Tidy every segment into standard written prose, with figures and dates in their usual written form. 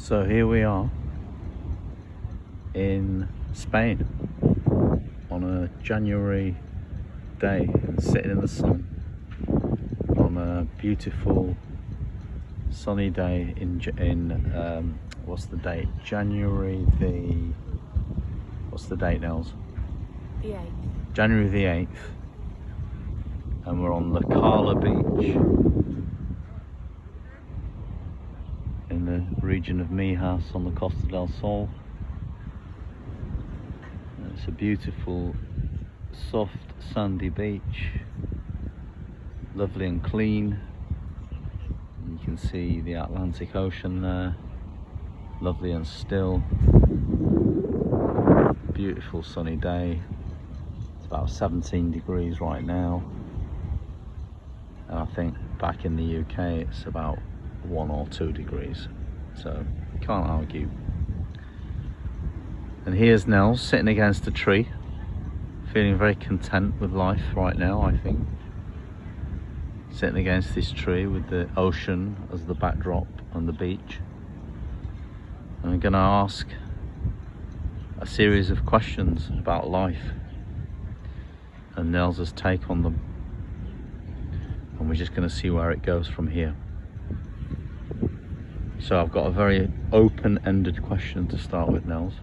So here we are in Spain on a January day and sitting in the sun on a beautiful sunny day in what's the date? What's the date, Nels? The 8th. January the 8th, and we're on the Cala beach in the region of Mijas on the Costa del Sol. And it's a beautiful soft sandy beach, lovely and clean. You can see the Atlantic Ocean there, lovely and still. Beautiful sunny day. It's about 17 degrees right now, and I think back in the UK it's about 1 or 2 degrees, so can't argue. And here's Nels sitting against a tree, feeling very content with life right now, I think. Sitting against this tree with the ocean as the backdrop and the beach. And I'm going to ask a series of questions about life and Nels's take on them. And we're just going to see where it goes from here. So I've got a very open-ended question to start with, Nels.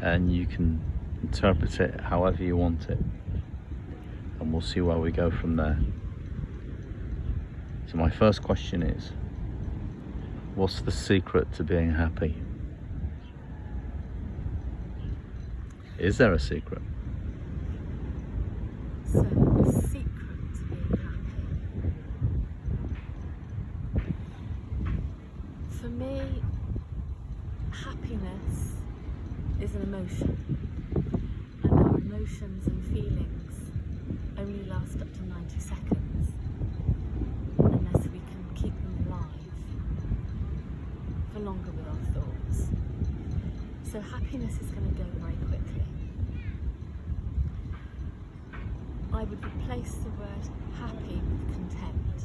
And you can interpret it however you want it. And we'll see where we go from there. So my first question is, what's the secret to being happy? Is there a secret? So, the secret to being happy. For me, happiness is an emotion. And our emotions and feelings only last up to 90 seconds. Unless we can keep them alive for longer with our thoughts. So happiness is going to go very quickly. I would replace the word happy with content.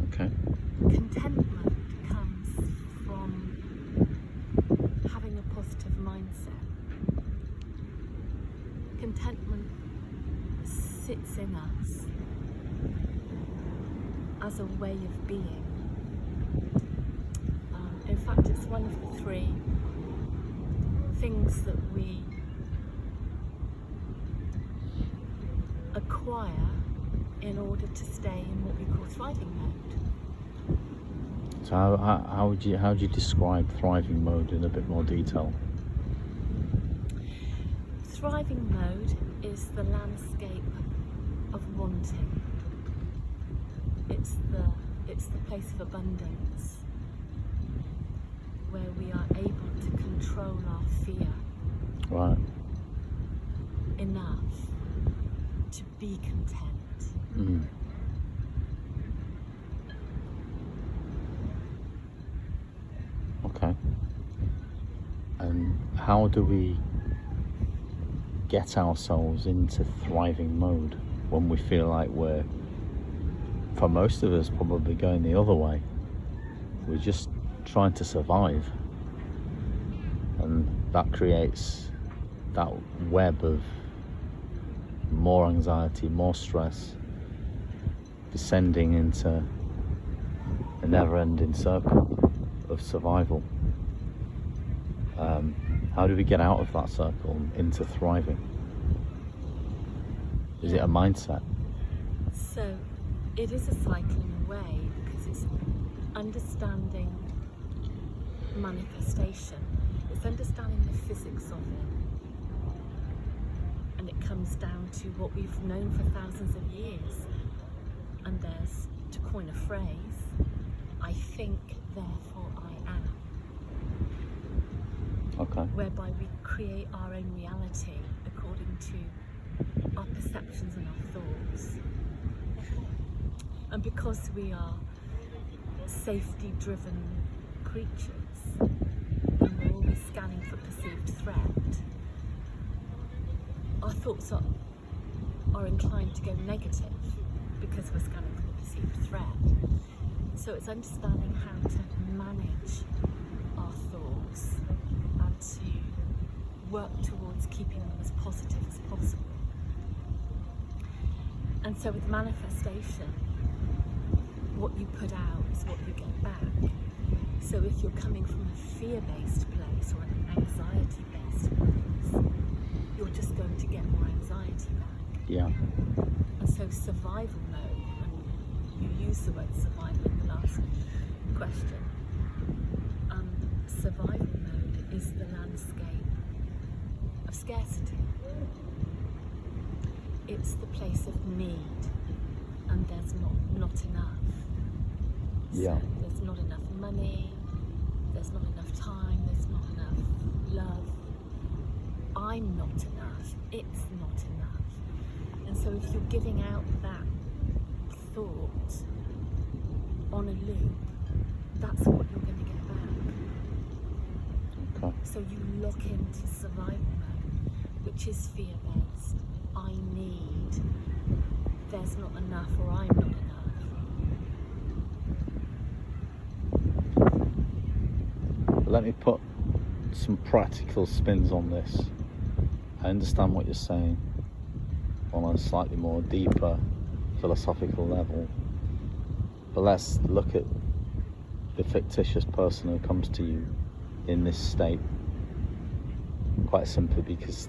Okay. Contentment comes from having a positive mindset. Contentment sits in us as a way of being. In fact, it's one of the 3 things that we acquire in order to stay in what we call thriving mode. So how would you describe thriving mode in a bit more detail? Thriving mode is the landscape of wanting. It's the place of abundance, where we are able to control our fear enough to be content. Mm. Okay. And how do we get ourselves into thriving mode when we feel like we're, for most of us, probably going the other way? We're just trying to survive, and that creates that web of more anxiety, more stress, descending into a never-ending circle of survival. How do we get out of that circle into thriving? Is it a mindset? So it is a cycling way, because it's understanding manifestation. It's understanding the physics of it. And it comes down to what we've known for thousands of years. And there's, to coin a phrase, I think, therefore I am. Okay. Whereby we create our own reality according to our perceptions and our thoughts. And because we are safety-driven creatures, and we're always scanning for perceived threat, our thoughts are inclined to go negative because we're scanning for the perceived threat. So it's understanding how to manage our thoughts and to work towards keeping them as positive as possible. And so with manifestation, what you put out is what you get back. So if you're coming from a fear-based place or an anxiety-based place, you're just going to get more anxiety back. Yeah. And so survival mode, and you use the word survival in the last question, survival mode is the landscape of scarcity. It's the place of need, and there's not enough. Yeah. So there's not enough money, there's not enough time, there's not enough love. I'm not enough, it's not enough. And so if you're giving out that thought on a loop, that's what you're going to get back. Okay. So you lock into survival mode, which is fear-based. I need, there's not enough, or I'm not enough. Let me put some practical spins on this. I understand what you're saying on a slightly more deeper philosophical level, but let's look at the fictitious person who comes to you in this state, quite simply because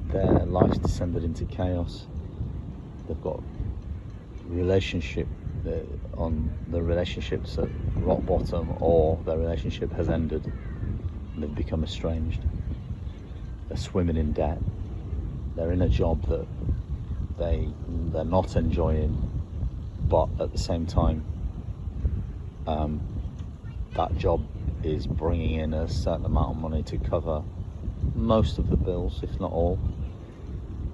their life's descended into chaos. They've got relationship on the relationships at rock bottom, or their relationship has ended and they've become estranged. They're swimming in debt. They're in a job that they're not enjoying, but at the same time that job is bringing in a certain amount of money to cover most of the bills, if not all,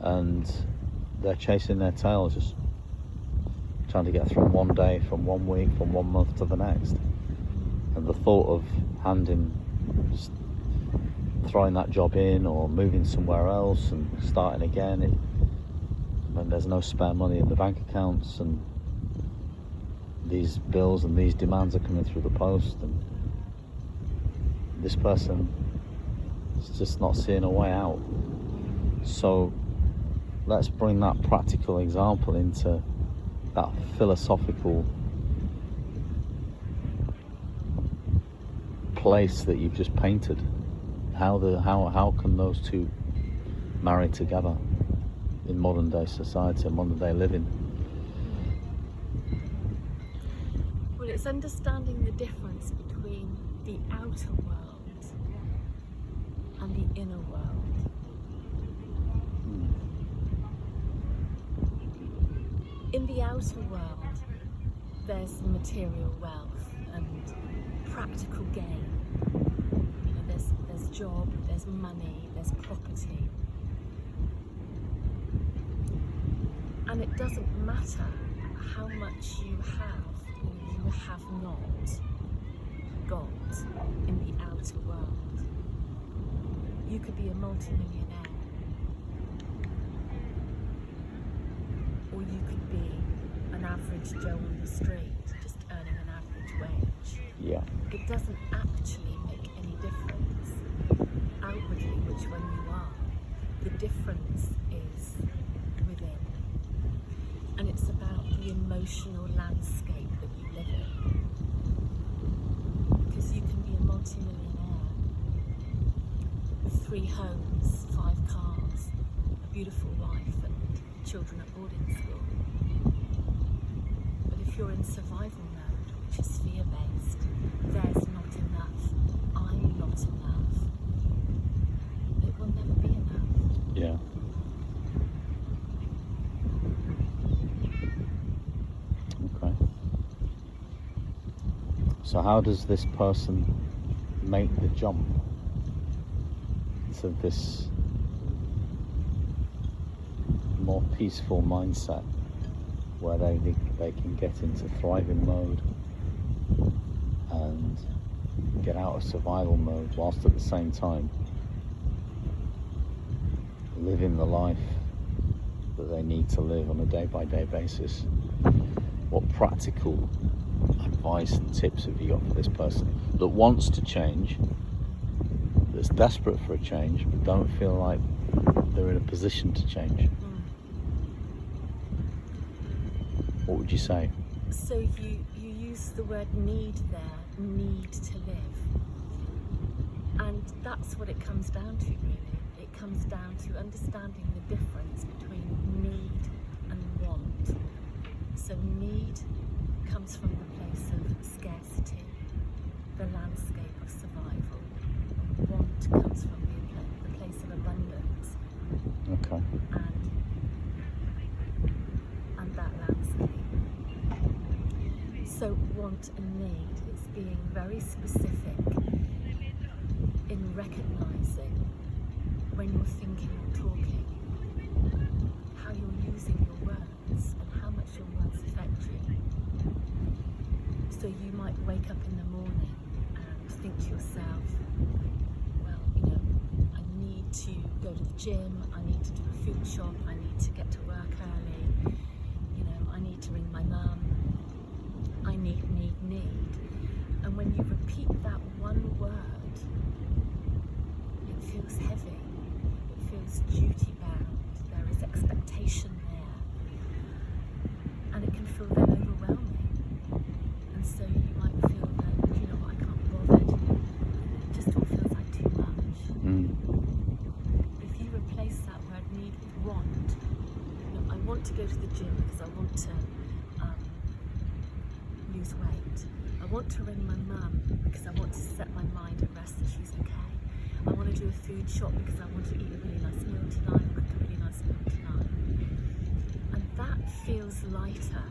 and they're chasing their tail, just trying to get from one day, from 1 week, from 1 month to the next. And the thought of just throwing that job in or moving somewhere else and starting again, when there's no spare money in the bank accounts, and these bills and these demands are coming through the post, and this person is just not seeing a way out. So let's bring that practical example into that philosophical place that you've just painted. How can those two marry together in modern day society and modern day living? Well, it's understanding the difference between the outer world and the inner world. In the outer world, there's material wealth and practical gain. You know, there's job, there's money, there's property. And it doesn't matter how much you have or you have not got in the outer world. You could be a multi-millionaire, or you could be an average Joe on the street, just earning an average wage. Yeah. It doesn't actually make any difference outwardly which one you are. The difference is within. And it's about the emotional landscape that you live in. Because you can be a multi-millionaire with 3 homes, 5 cars, a beautiful wife and children at boarding school. But if you're in survival mode, which is fear-based, there's not enough, I'm not enough, it will never be enough. Yeah. Okay. So how does this person make the jump to this more peaceful mindset where they can get into thriving mode and get out of survival mode, whilst at the same time living the life that they need to live on a day-by-day basis? What practical advice and tips have you got for this person that wants to change, that's desperate for a change, but don't feel like they're in a position to change? What would you say? So you use the word need there, need to live. And that's what it comes down to, really. It comes down to understanding the difference between need and want. So need comes from the place of scarcity, the landscape of survival. And want comes from the place of abundance. Okay. And that landscape. So want and need, it's being very specific in recognising when you're thinking or talking, how you're using your words and how much your words affect you. So you might wake up in the morning and think to yourself, well, I need to go to the gym, I need to do a food shop, I need to get to work early, I need to ring my mum, I need. And when you repeat that one word, it feels heavy, it feels duty bound, there is expectation there, and it can feel then overwhelming. And so you might feel that, I can't be bothered, it just all feels like too much. If you replace that word need with want, I want to go to the gym because I want to lose weight. I want to ring my mum because I want to set my mind at rest that she's okay. I want to do a food shop because I want to eat a really nice meal tonight, cook a really nice meal tonight. And that feels lighter.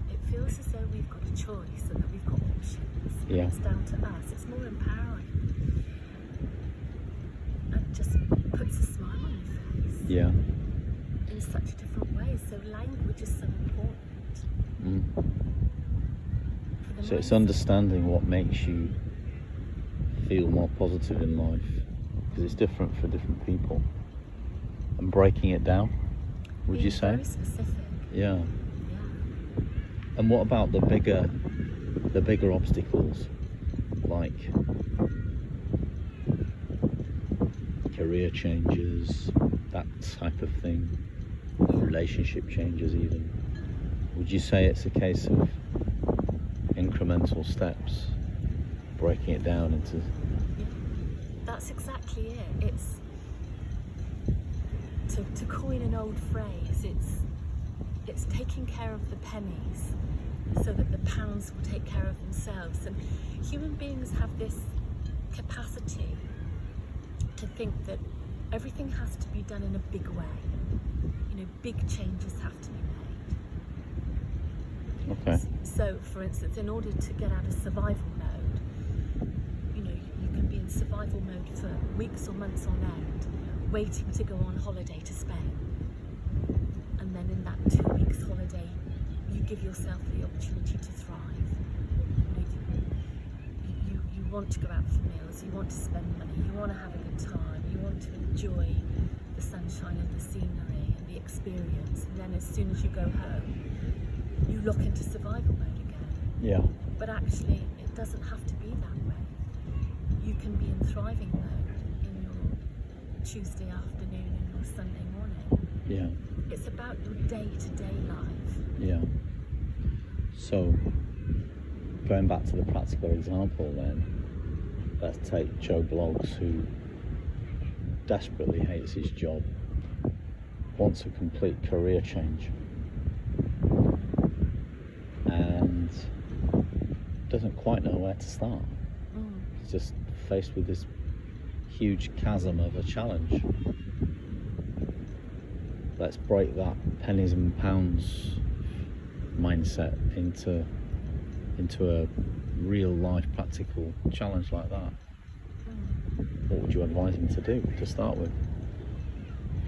It feels as though we've got a choice and that we've got options. Yeah. It's down to us. It's more empowering. And it just puts a smile on your face. Yeah. In such a different way. So language is so important. So it's understanding what makes you feel more positive in life, because it's different for different people, and breaking it down, would you say? Very specific. Yeah. And what about the bigger obstacles, like career changes, that type of thing, relationship changes even? Would you say it's a case of incremental steps, breaking it down into... Yeah, that's exactly it. It's, to coin an old phrase, it's taking care of the pennies so that the pounds will take care of themselves. And human beings have this capacity to think that everything has to be done in a big way. Big changes have to be made. Okay. So, for instance, in order to get out of survival mode, you can be in survival mode for weeks or months on end, waiting to go on holiday to Spain. And then in that 2 weeks holiday, you give yourself the opportunity to thrive. You want to go out for meals, you want to spend money, you want to have a good time, you want to enjoy the sunshine and the scenery and the experience. And then as soon as you go home, you lock into survival mode again. Yeah. But actually, it doesn't have to be that way. You can be in thriving mode in your Tuesday afternoon and your Sunday morning. Yeah. It's about your day-to-day life. Yeah. So, going back to the practical example then, let's take Joe Bloggs, who desperately hates his job, wants a complete career change, and doesn't quite know where to start. He's just faced with this huge chasm of a challenge. Let's break that pennies and pounds mindset into a real life practical challenge like that. What would you advise him to do to start with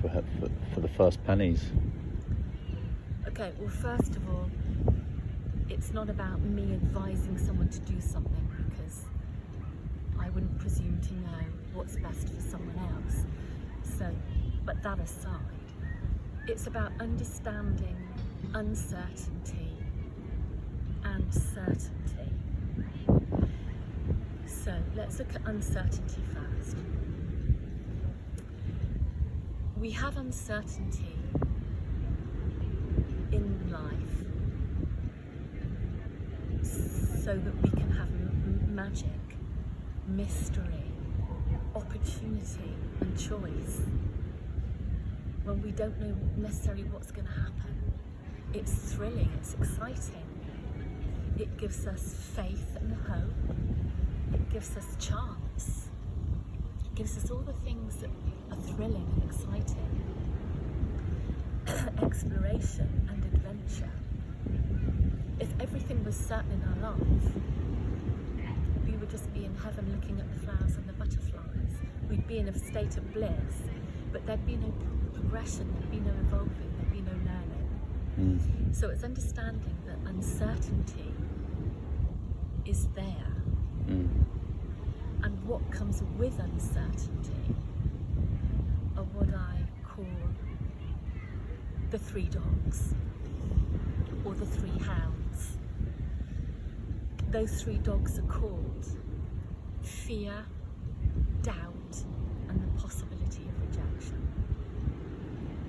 for the first pennies? Okay, well, first of all, it's not about me advising someone to do something, because I wouldn't presume to know what's best for someone else. So, but that aside, it's about understanding uncertainty and certainty. So let's look at uncertainty first. We have uncertainty in life so that we can have magic, mystery, opportunity and choice. When we don't know necessarily what's going to happen, it's thrilling, it's exciting. It gives us faith and hope. It gives us chance. It gives us all the things that are thrilling and exciting. Exploration and adventure. If everything was certain in our life, we would just be in heaven looking at the flowers and the butterflies. We'd be in a state of bliss, but there'd be no progression, there'd be no evolving, there'd be no learning. So it's understanding that uncertainty is there. And what comes with uncertainty are what I call the three dogs, or the three hounds. Those three dogs are called fear, doubt, and the possibility of rejection.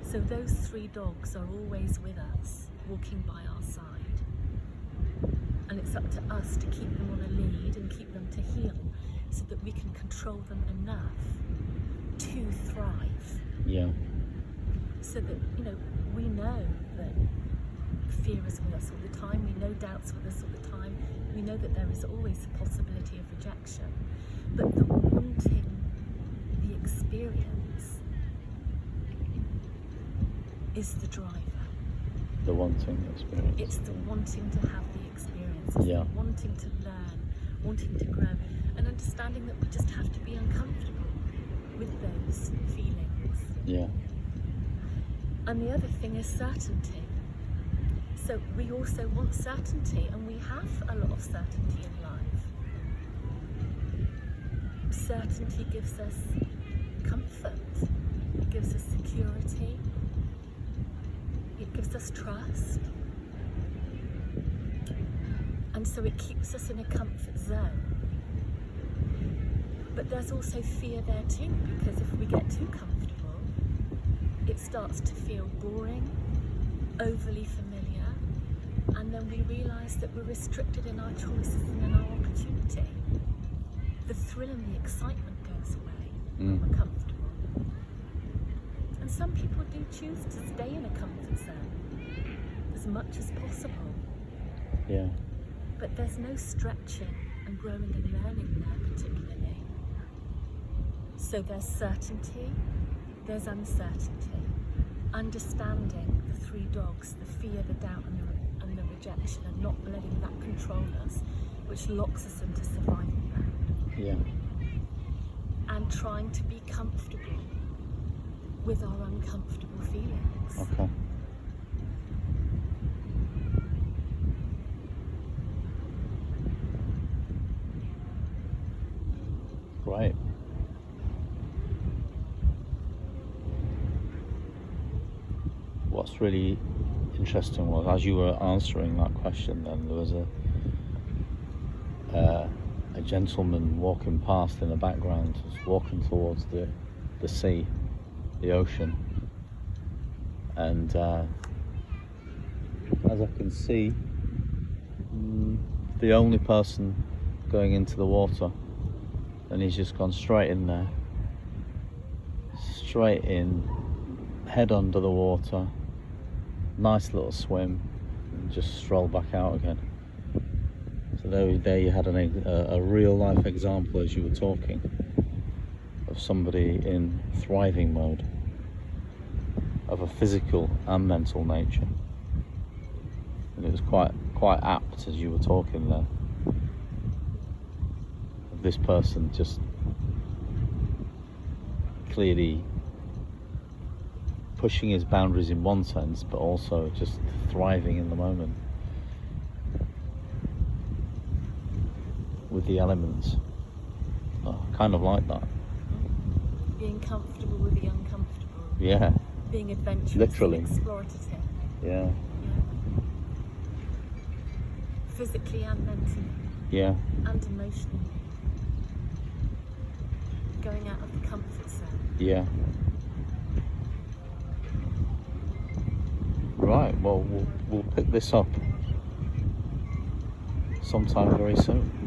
So those three dogs are always with us, walking by our side. And it's up to us to keep them on a lead and keep them to heel so that we can control them enough to thrive. Yeah. So that, we know that fear is with us all the time, we know doubt's with us all the time, we know that there is always a possibility of rejection. But the wanting the experience is the driver. The wanting experience. It's the wanting to have the experience. It's the wanting to learn, wanting to grow, and understanding that we just have to be uncomfortable with those feelings. Yeah. And the other thing is certainty. So we also want certainty, and we have a lot of certainty in life. Certainty gives us comfort, it gives us security, it gives us trust, and so it keeps us in a comfort zone. But there's also fear there too, because if we get too comfortable, it starts to feel boring, overly familiar, and then we realise that we're restricted in our choices and in our opportunity. The thrill and the excitement goes away when we're comfortable. And some people do choose to stay in a comfort zone as much as possible. Yeah. But there's no stretching and growing and learning there particularly. So there's certainty, there's uncertainty. Understanding the three dogs, the fear, the doubt and the rejection, and not letting that control us, which locks us into survival mode. Yeah. And trying to be comfortable with our uncomfortable feelings. Okay. Right. What's really interesting was, as you were answering that question, then there was a gentleman walking past in the background, just walking towards the sea, the ocean, and as I can see, the only person going into the water, and he's just gone straight in there, straight in, head under the water, nice little swim, and just stroll back out again. So there you had a real life example, as you were talking, of somebody in thriving mode, of a physical and mental nature. And it was quite apt, as you were talking there, of this person just clearly pushing his boundaries in one sense, but also just thriving in the moment with the elements. Kind of like that. Being comfortable with the uncomfortable. Yeah. Being adventurous, Literally. and explorative. Yeah. physically and mentally Yeah. and emotionally. Going out of the comfort zone. Yeah. Right, well, we'll pick this up sometime very soon.